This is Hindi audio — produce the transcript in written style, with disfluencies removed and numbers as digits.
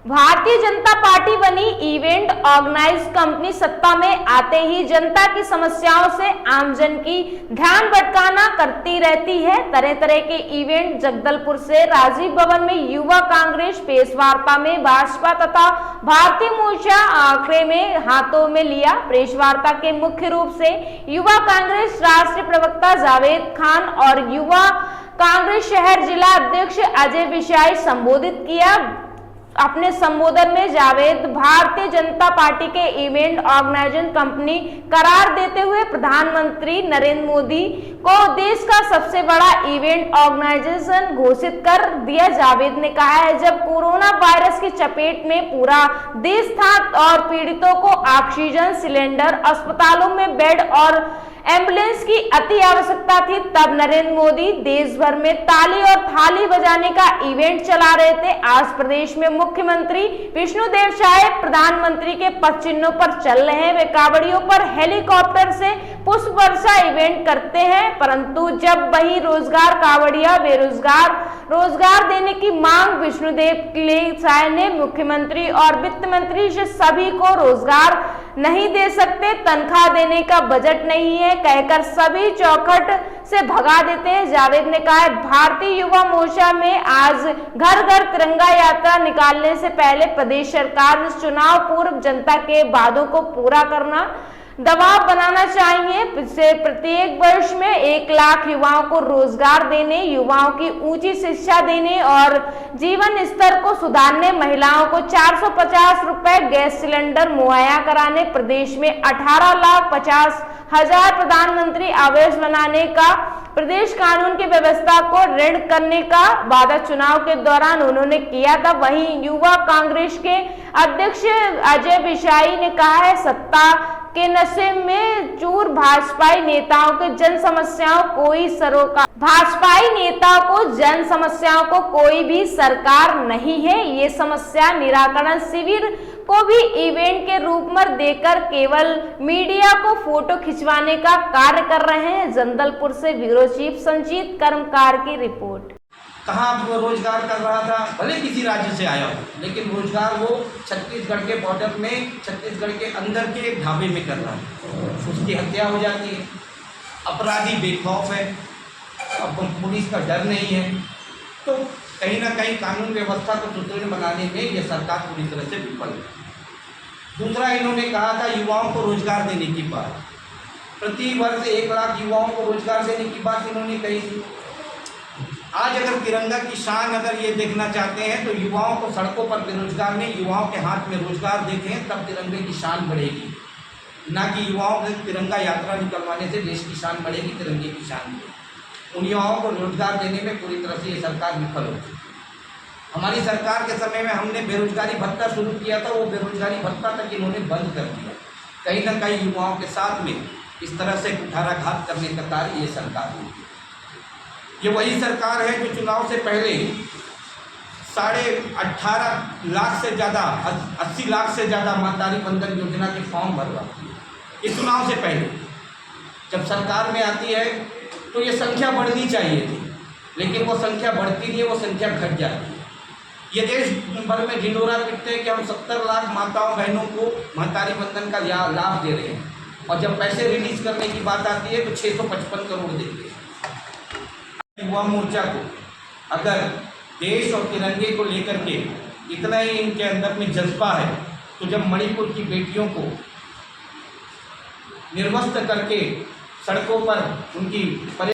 भारतीय जनता पार्टी बनी इवेंट ऑर्गेनाइज कंपनी। सत्ता में आते ही जनता की समस्याओं से आमजन की ध्यान भटकाना करती रहती है। तरह तरह के इवेंट जगदलपुर से राजीव भवन में युवा कांग्रेस प्रेस वार्ता में भाजपा तथा भारतीय मोर्चा आंकड़े में हाथों में लिया। प्रेस वार्ता के मुख्य रूप से युवा कांग्रेस राष्ट्रीय प्रवक्ता जावेद खान और युवा कांग्रेस शहर जिला अध्यक्ष अजय बिशाई संबोधित किया। अपने संबोधन में जावेद भारतीय जनता पार्टी के इवेंट ऑर्गेनाइजिंग कंपनी करार देते हुए प्रधानमंत्री नरेंद्र मोदी को देश का सबसे बड़ा इवेंट ऑर्गेनाइजेशन घोषित कर दिया। जावेद ने कहा है, जब कोरोना वायरस की चपेट में पूरा देश था और पीड़ितों को ऑक्सीजन सिलेंडर, अस्पतालों में बेड और एम्बुलेंस की अति आवश्यकता थी, तब नरेंद्र मोदी देश भर में ताली और थाली बजाने का इवेंट चला रहे थे। आज प्रदेश में मुख्यमंत्री विष्णुदेव साय प्रधानमंत्री के पद चिन्हों पर चल रहे हैं। वे कांवड़ियों पर हेलीकॉप्टर से पुष्प वर्षा इवेंट करते हैं, परंतु जब वही रोजगार कांवड़िया बेरोजगार रोजगार देने की मांग विष्णुदेव साय ने मुख्यमंत्री और वित्त मंत्री से सभी को रोजगार नहीं दे सकते, तनख्वाह देने का बजट नहीं है कहकर सभी चौखट से भगा देते हैं। जावेद ने कहा, भारतीय युवा मोर्चा में आज घर घर तिरंगा यात्रा निकालने से पहले प्रदेश सरकार चुनाव पूर्व जनता के वादों को पूरा करना दबाव बनाना चाहिए। प्रत्येक वर्ष में 1 लाख युवाओं को रोजगार देने, युवाओं की ऊंची शिक्षा देने और जीवन स्तर को सुधारने, महिलाओं को 450 रुपए गैस सिलेंडर मुहैया कराने, प्रदेश में 18,50,000 प्रधानमंत्री आवास बनाने का, प्रदेश कानून की व्यवस्था को ऋण करने का वादा चुनाव के दौरान उन्होंने किया था। वहीं युवा कांग्रेस के अध्यक्ष अजय बिशाई ने कहा है, सत्ता के नशे में चूर भाजपाई नेताओं को जन समस्याओं को कोई भी सरकार नहीं है। ये समस्या निराकरण शिविर को भी इवेंट के रूप में देकर केवल मीडिया को फोटो खिंचवाने का कार्य कर रहे हैं। जगदलपुर से ब्यूरो चीफ संजीत कर्मकार की रिपोर्ट। कहाँ वो रोजगार कर रहा था, भले किसी राज्य से आया हो, लेकिन रोजगार वो छत्तीसगढ़ के बॉर्डर में, छत्तीसगढ़ के अंदर के एक ढाबे में कर रहा है। उसकी हत्या हो जाती है, अपराधी बेखौफ है, अब पुलिस का डर नहीं है, तो कहीं ना कहीं कानून व्यवस्था को सुदृढ़ बनाने में यह सरकार पूरी तरह से विफल है। दूसरा, इन्होंने कहा था युवाओं को रोजगार देने की बात, प्रति वर्ष 1 लाख युवाओं को रोजगार देने की बात इन्होंने कही थी। आज अगर तिरंगा की शान अगर ये देखना चाहते हैं तो युवाओं को सड़कों पर बेरोजगार नहीं, युवाओं के हाथ में रोजगार देखें, तब तिरंगे की शान बढ़ेगी, ना कि युवाओं को तिरंगा यात्रा निकलवाने से देश की शान बढ़ेगी, तिरंगे की शान बढ़ेगी। उन युवाओं को रोजगार देने में पूरी तरह से ये सरकार विफल होगी। हमारी सरकार के समय में हमने बेरोजगारी भत्ता शुरू किया था, वो बेरोजगारी भत्ता तक इन्होंने बंद कर दिया। कहीं ना कहीं युवाओं के साथ में इस तरह से कुठाराघात करने का कार्य ये सरकार हुई। ये वही सरकार है जो चुनाव से पहले 18.5 लाख से ज़्यादा, 80 लाख से ज़्यादा मातारी बंधन योजना के फॉर्म भरवाती है। इस चुनाव से पहले जब सरकार में आती है तो ये संख्या बढ़नी चाहिए थी, लेकिन वो संख्या बढ़ती नहीं है, वो संख्या घट जाती है। ये देश भर में ढिंडोरा पीटते हैं कि हम 70 लाख माताओं बहनों को मातारी बंधन का लाभ दे रहे हैं, और जब पैसे रिलीज करने की बात आती है तो 655 करोड़ देते हैं। युवा मोर्चा को अगर देश और तिरंगे को लेकर के इतना ही इनके अंदर में जज्बा है, तो जब मणिपुर की बेटियों को निर्वस्त्र करके सड़कों पर उनकी